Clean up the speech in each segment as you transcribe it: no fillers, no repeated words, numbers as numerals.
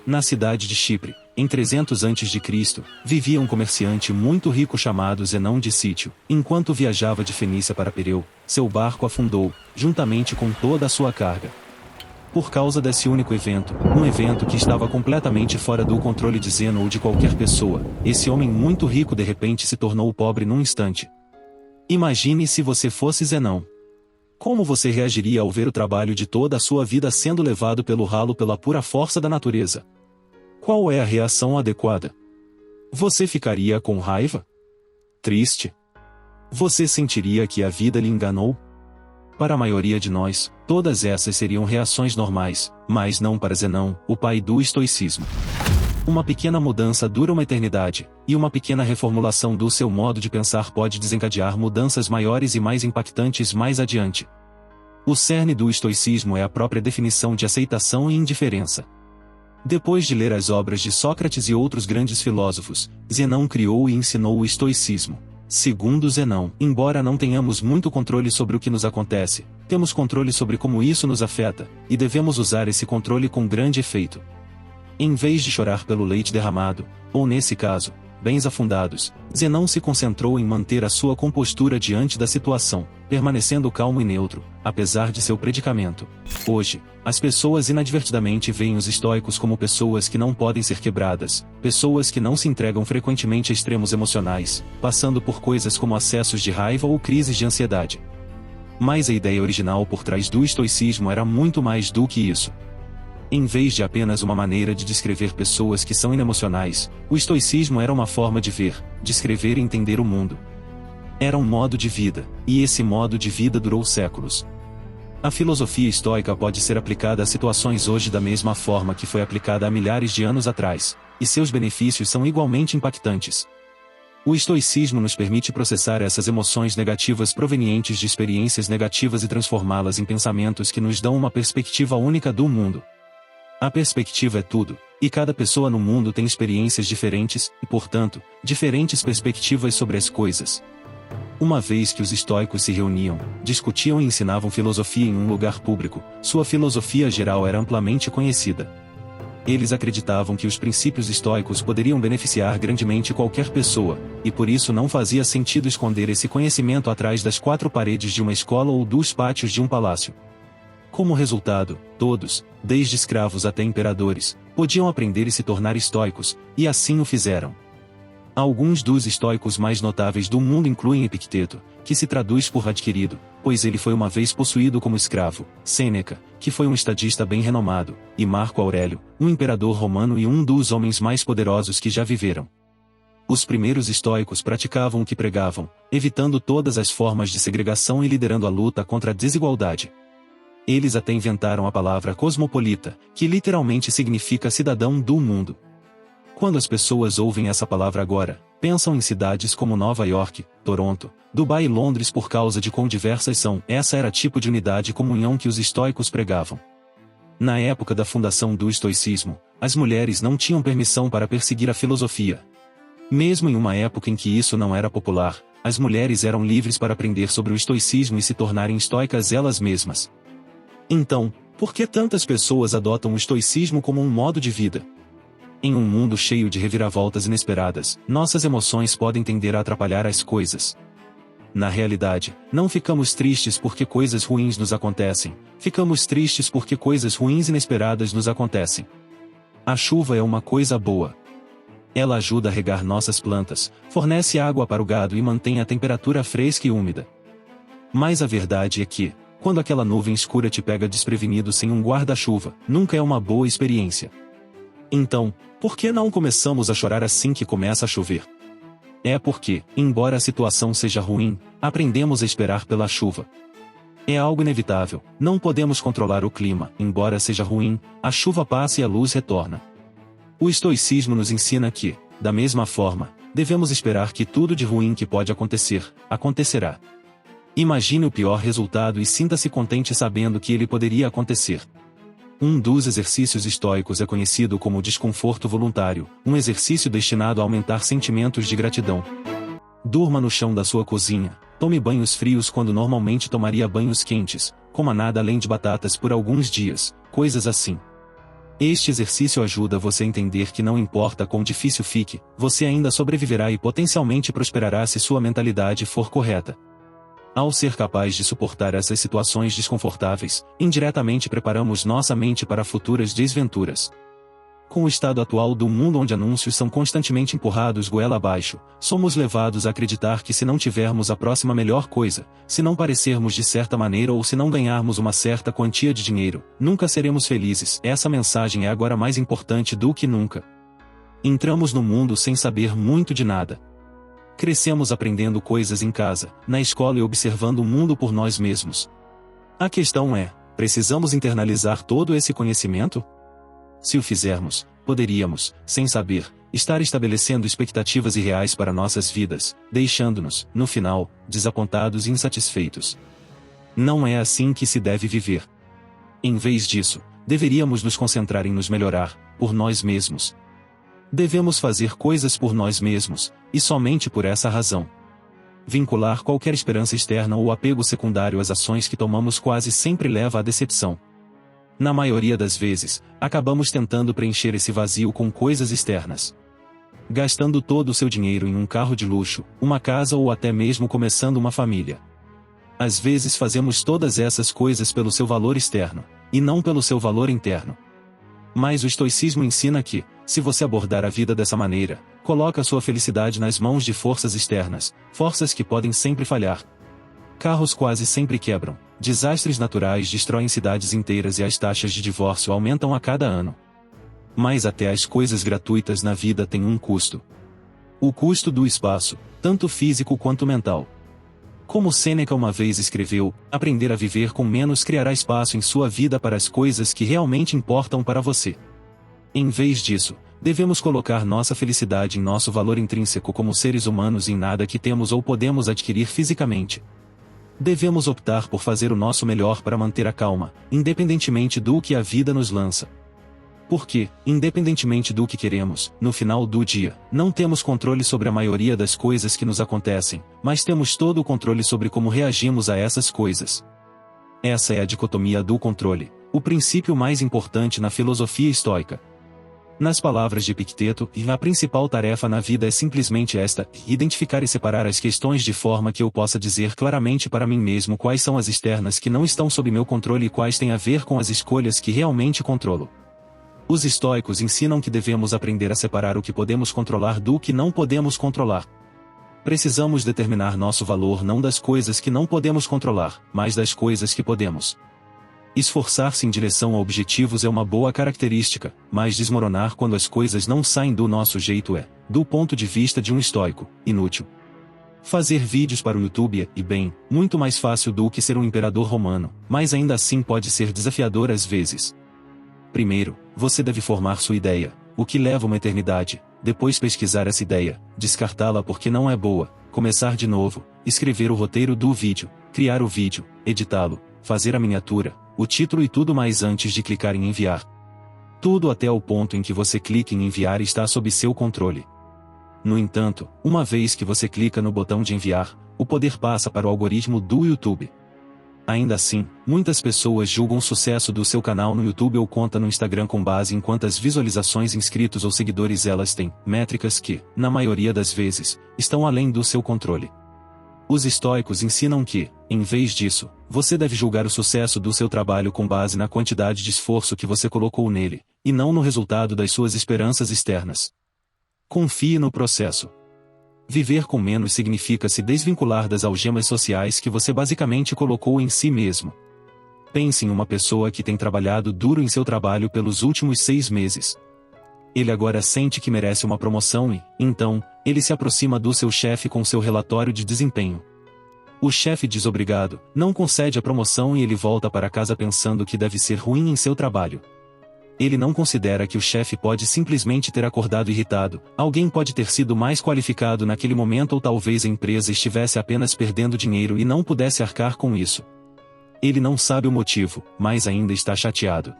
Na cidade de Chipre, em 300 a.C., vivia um comerciante muito rico chamado Zenão de Cítio. Enquanto viajava de Fenícia para Pireu, seu barco afundou, juntamente com toda a sua carga. Por causa desse único evento, um evento que estava completamente fora do controle de Zeno ou de qualquer pessoa, esse homem muito rico de repente se tornou pobre num instante. Imagine se você fosse Zenão. Como você reagiria ao ver o trabalho de toda a sua vida sendo levado pelo ralo pela pura força da natureza? Qual é a reação adequada? Você ficaria com raiva? Triste? Você sentiria que a vida lhe enganou? Para a maioria de nós, todas essas seriam reações normais, mas não para Zenão, o pai do estoicismo. Uma pequena mudança dura uma eternidade, e uma pequena reformulação do seu modo de pensar pode desencadear mudanças maiores e mais impactantes mais adiante. O cerne do estoicismo é a própria definição de aceitação e indiferença. Depois de ler as obras de Sócrates e outros grandes filósofos, Zenão criou e ensinou o estoicismo. Segundo Zenão, embora não tenhamos muito controle sobre o que nos acontece, temos controle sobre como isso nos afeta, e devemos usar esse controle com grande efeito. Em vez de chorar pelo leite derramado, ou nesse caso, bens afundados, Zenão se concentrou em manter a sua compostura diante da situação, permanecendo calmo e neutro, apesar de seu predicamento. Hoje, as pessoas inadvertidamente veem os estoicos como pessoas que não podem ser quebradas, pessoas que não se entregam frequentemente a extremos emocionais, passando por coisas como acessos de raiva ou crises de ansiedade. Mas a ideia original por trás do estoicismo era muito mais do que isso. Em vez de apenas uma maneira de descrever pessoas que são inemocionais, o estoicismo era uma forma de ver, descrever e entender o mundo. Era um modo de vida, e esse modo de vida durou séculos. A filosofia estoica pode ser aplicada a situações hoje da mesma forma que foi aplicada há milhares de anos atrás, e seus benefícios são igualmente impactantes. O estoicismo nos permite processar essas emoções negativas provenientes de experiências negativas e transformá-las em pensamentos que nos dão uma perspectiva única do mundo. A perspectiva é tudo, e cada pessoa no mundo tem experiências diferentes, e portanto, diferentes perspectivas sobre as coisas. Uma vez que os estoicos se reuniam, discutiam e ensinavam filosofia em um lugar público, sua filosofia geral era amplamente conhecida. Eles acreditavam que os princípios estoicos poderiam beneficiar grandemente qualquer pessoa, e por isso não fazia sentido esconder esse conhecimento atrás das quatro paredes de uma escola ou dos pátios de um palácio. Como resultado, todos, desde escravos até imperadores, podiam aprender e se tornar estoicos, e assim o fizeram. Alguns dos estoicos mais notáveis do mundo incluem Epicteto, que se traduz por adquirido, pois ele foi uma vez possuído como escravo, Sêneca, que foi um estadista bem renomado, e Marco Aurélio, um imperador romano e um dos homens mais poderosos que já viveram. Os primeiros estoicos praticavam o que pregavam, evitando todas as formas de segregação e liderando a luta contra a desigualdade. Eles até inventaram a palavra cosmopolita, que literalmente significa cidadão do mundo. Quando as pessoas ouvem essa palavra agora, pensam em cidades como Nova York, Toronto, Dubai e Londres por causa de quão diversas são. Essa era tipo de unidade e comunhão que os estoicos pregavam. Na época da fundação do estoicismo, as mulheres não tinham permissão para perseguir a filosofia. Mesmo em uma época em que isso não era popular, as mulheres eram livres para aprender sobre o estoicismo e se tornarem estoicas elas mesmas. Então, por que tantas pessoas adotam o estoicismo como um modo de vida? Em um mundo cheio de reviravoltas inesperadas, nossas emoções podem tender a atrapalhar as coisas. Na realidade, não ficamos tristes porque coisas ruins nos acontecem, ficamos tristes porque coisas ruins inesperadas nos acontecem. A chuva é uma coisa boa. Ela ajuda a regar nossas plantas, fornece água para o gado e mantém a temperatura fresca e úmida. Mas a verdade é que, quando aquela nuvem escura te pega desprevenido sem um guarda-chuva, nunca é uma boa experiência. Então, por que não começamos a chorar assim que começa a chover? É porque, embora a situação seja ruim, aprendemos a esperar pela chuva. É algo inevitável, não podemos controlar o clima, embora seja ruim, a chuva passa e a luz retorna. O estoicismo nos ensina que, da mesma forma, devemos esperar que tudo de ruim que pode acontecer, acontecerá. Imagine o pior resultado e sinta-se contente sabendo que ele poderia acontecer. Um dos exercícios estoicos é conhecido como desconforto voluntário, um exercício destinado a aumentar sentimentos de gratidão. Durma no chão da sua cozinha, tome banhos frios quando normalmente tomaria banhos quentes, coma nada além de batatas por alguns dias, coisas assim. Este exercício ajuda você a entender que não importa quão difícil fique, você ainda sobreviverá e potencialmente prosperará se sua mentalidade for correta. Ao ser capaz de suportar essas situações desconfortáveis, indiretamente preparamos nossa mente para futuras desventuras. Com o estado atual do mundo onde anúncios são constantemente empurrados goela abaixo, somos levados a acreditar que se não tivermos a próxima melhor coisa, se não parecermos de certa maneira ou se não ganharmos uma certa quantia de dinheiro, nunca seremos felizes. Essa mensagem é agora mais importante do que nunca. Entramos no mundo sem saber muito de nada. Crescemos aprendendo coisas em casa, na escola e observando o mundo por nós mesmos. A questão é, precisamos internalizar todo esse conhecimento? Se o fizermos, poderíamos, sem saber, estar estabelecendo expectativas irreais para nossas vidas, deixando-nos, no final, desapontados e insatisfeitos. Não é assim que se deve viver. Em vez disso, deveríamos nos concentrar em nos melhorar, por nós mesmos. Devemos fazer coisas por nós mesmos, e somente por essa razão. Vincular qualquer esperança externa ou apego secundário às ações que tomamos quase sempre leva à decepção. Na maioria das vezes, acabamos tentando preencher esse vazio com coisas externas. Gastando todo o seu dinheiro em um carro de luxo, uma casa ou até mesmo começando uma família. Às vezes fazemos todas essas coisas pelo seu valor externo, e não pelo seu valor interno. Mas o estoicismo ensina que, se você abordar a vida dessa maneira, coloca sua felicidade nas mãos de forças externas, forças que podem sempre falhar. Carros quase sempre quebram, desastres naturais destroem cidades inteiras e as taxas de divórcio aumentam a cada ano. Mas até as coisas gratuitas na vida têm um custo. O custo do espaço, tanto físico quanto mental. Como Sêneca uma vez escreveu, aprender a viver com menos criará espaço em sua vida para as coisas que realmente importam para você. Em vez disso, devemos colocar nossa felicidade em nosso valor intrínseco como seres humanos e em nada que temos ou podemos adquirir fisicamente. Devemos optar por fazer o nosso melhor para manter a calma, independentemente do que a vida nos lança. Porque, independentemente do que queremos, no final do dia, não temos controle sobre a maioria das coisas que nos acontecem, mas temos todo o controle sobre como reagimos a essas coisas. Essa é a dicotomia do controle, o princípio mais importante na filosofia estoica. Nas palavras de Epicteto, a principal tarefa na vida é simplesmente esta: identificar e separar as questões de forma que eu possa dizer claramente para mim mesmo quais são as externas que não estão sob meu controle e quais têm a ver com as escolhas que realmente controlo. Os estoicos ensinam que devemos aprender a separar o que podemos controlar do que não podemos controlar. Precisamos determinar nosso valor não das coisas que não podemos controlar, mas das coisas que podemos. Esforçar-se em direção a objetivos é uma boa característica, mas desmoronar quando as coisas não saem do nosso jeito é, do ponto de vista de um estoico, inútil. Fazer vídeos para o YouTube é, bem, muito mais fácil do que ser um imperador romano, mas ainda assim pode ser desafiador às vezes. Primeiro, você deve formar sua ideia, o que leva uma eternidade, depois pesquisar essa ideia, descartá-la porque não é boa, começar de novo, escrever o roteiro do vídeo, criar o vídeo, editá-lo, fazer a miniatura, o título e tudo mais antes de clicar em enviar. Tudo até o ponto em que você clica em enviar está sob seu controle. No entanto, uma vez que você clica no botão de enviar, o poder passa para o algoritmo do YouTube. Ainda assim, muitas pessoas julgam o sucesso do seu canal no YouTube ou conta no Instagram com base em quantas visualizações, inscritos ou seguidores elas têm, métricas que, na maioria das vezes, estão além do seu controle. Os estoicos ensinam que, em vez disso, você deve julgar o sucesso do seu trabalho com base na quantidade de esforço que você colocou nele, e não no resultado das suas esperanças externas. Confie no processo. Viver com menos significa se desvincular das algemas sociais que você basicamente colocou em si mesmo. Pense em uma pessoa que tem trabalhado duro em seu trabalho pelos últimos 6 meses. Ele agora sente que merece uma promoção e, então, ele se aproxima do seu chefe com seu relatório de desempenho. O chefe diz obrigado, não concede a promoção e ele volta para casa pensando que deve ser ruim em seu trabalho. Ele não considera que o chefe pode simplesmente ter acordado irritado, alguém pode ter sido mais qualificado naquele momento ou talvez a empresa estivesse apenas perdendo dinheiro e não pudesse arcar com isso. Ele não sabe o motivo, mas ainda está chateado.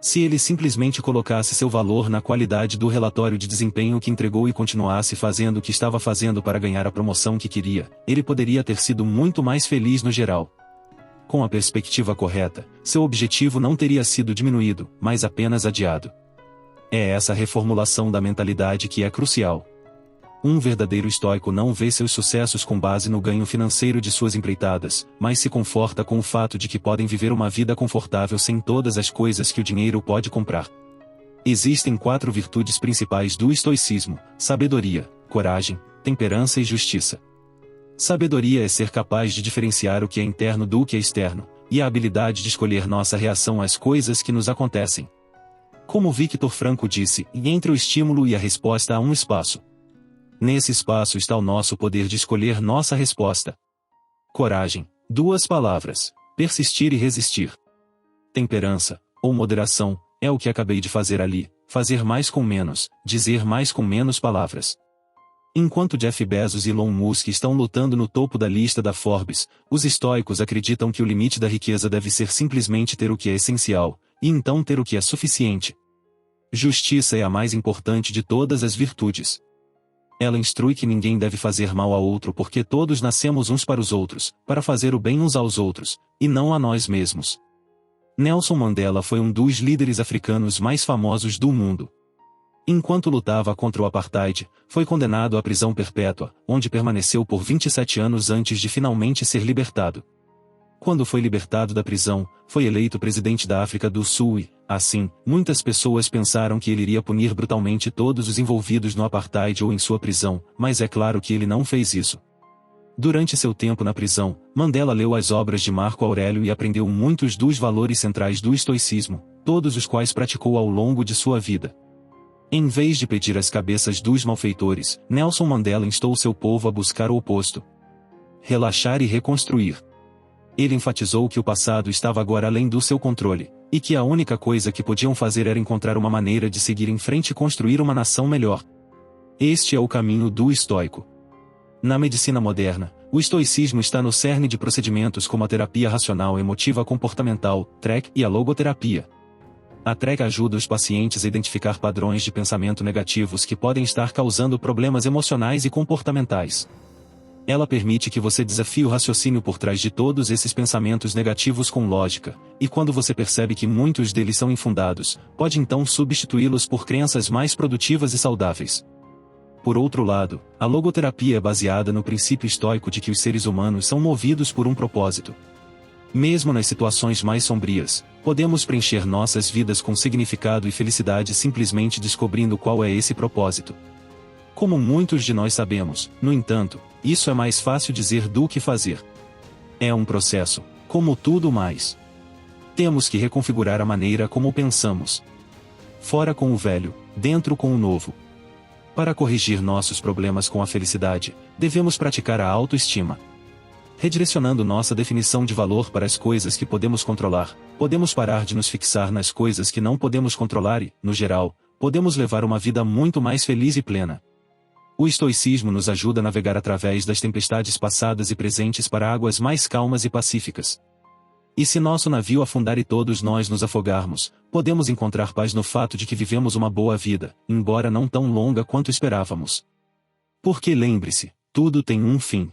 Se ele simplesmente colocasse seu valor na qualidade do relatório de desempenho que entregou e continuasse fazendo o que estava fazendo para ganhar a promoção que queria, ele poderia ter sido muito mais feliz no geral. Com a perspectiva correta, seu objetivo não teria sido diminuído, mas apenas adiado. É essa reformulação da mentalidade que é crucial. Um verdadeiro estoico não vê seus sucessos com base no ganho financeiro de suas empreitadas, mas se conforta com o fato de que podem viver uma vida confortável sem todas as coisas que o dinheiro pode comprar. Existem 4 virtudes principais do estoicismo: sabedoria, coragem, temperança e justiça. Sabedoria é ser capaz de diferenciar o que é interno do que é externo, e a habilidade de escolher nossa reação às coisas que nos acontecem. Como Viktor Frankl disse, entre o estímulo e a resposta há um espaço. Nesse espaço está o nosso poder de escolher nossa resposta. Coragem, 2 palavras: persistir e resistir. Temperança, ou moderação, é o que acabei de fazer ali: fazer mais com menos, dizer mais com menos palavras. Enquanto Jeff Bezos e Elon Musk estão lutando no topo da lista da Forbes, os estoicos acreditam que o limite da riqueza deve ser simplesmente ter o que é essencial, e então ter o que é suficiente. Justiça é a mais importante de todas as virtudes. Ela instrui que ninguém deve fazer mal a outro porque todos nascemos uns para os outros, para fazer o bem uns aos outros, e não a nós mesmos. Nelson Mandela foi um dos líderes africanos mais famosos do mundo. Enquanto lutava contra o apartheid, foi condenado à prisão perpétua, onde permaneceu por 27 anos antes de finalmente ser libertado. Quando foi libertado da prisão, foi eleito presidente da África do Sul e, assim, muitas pessoas pensaram que ele iria punir brutalmente todos os envolvidos no apartheid ou em sua prisão, mas é claro que ele não fez isso. Durante seu tempo na prisão, Mandela leu as obras de Marco Aurélio e aprendeu muitos dos valores centrais do estoicismo, todos os quais praticou ao longo de sua vida. Em vez de pedir as cabeças dos malfeitores, Nelson Mandela instou seu povo a buscar o oposto: relaxar e reconstruir. Ele enfatizou que o passado estava agora além do seu controle, e que a única coisa que podiam fazer era encontrar uma maneira de seguir em frente e construir uma nação melhor. Este é o caminho do estoico. Na medicina moderna, o estoicismo está no cerne de procedimentos como a terapia racional emotiva comportamental, TREC, e a logoterapia. A TREC ajuda os pacientes a identificar padrões de pensamento negativos que podem estar causando problemas emocionais e comportamentais. Ela permite que você desafie o raciocínio por trás de todos esses pensamentos negativos com lógica, e quando você percebe que muitos deles são infundados, pode então substituí-los por crenças mais produtivas e saudáveis. Por outro lado, a logoterapia é baseada no princípio estoico de que os seres humanos são movidos por um propósito. Mesmo nas situações mais sombrias, podemos preencher nossas vidas com significado e felicidade simplesmente descobrindo qual é esse propósito. Como muitos de nós sabemos, no entanto, isso é mais fácil dizer do que fazer. É um processo, como tudo mais. Temos que reconfigurar a maneira como pensamos. Fora com o velho, dentro com o novo. Para corrigir nossos problemas com a felicidade, devemos praticar a autoestima. Redirecionando nossa definição de valor para as coisas que podemos controlar, podemos parar de nos fixar nas coisas que não podemos controlar e, no geral, podemos levar uma vida muito mais feliz e plena. O estoicismo nos ajuda a navegar através das tempestades passadas e presentes para águas mais calmas e pacíficas. E se nosso navio afundar e todos nós nos afogarmos, podemos encontrar paz no fato de que vivemos uma boa vida, embora não tão longa quanto esperávamos. Porque lembre-se, tudo tem um fim.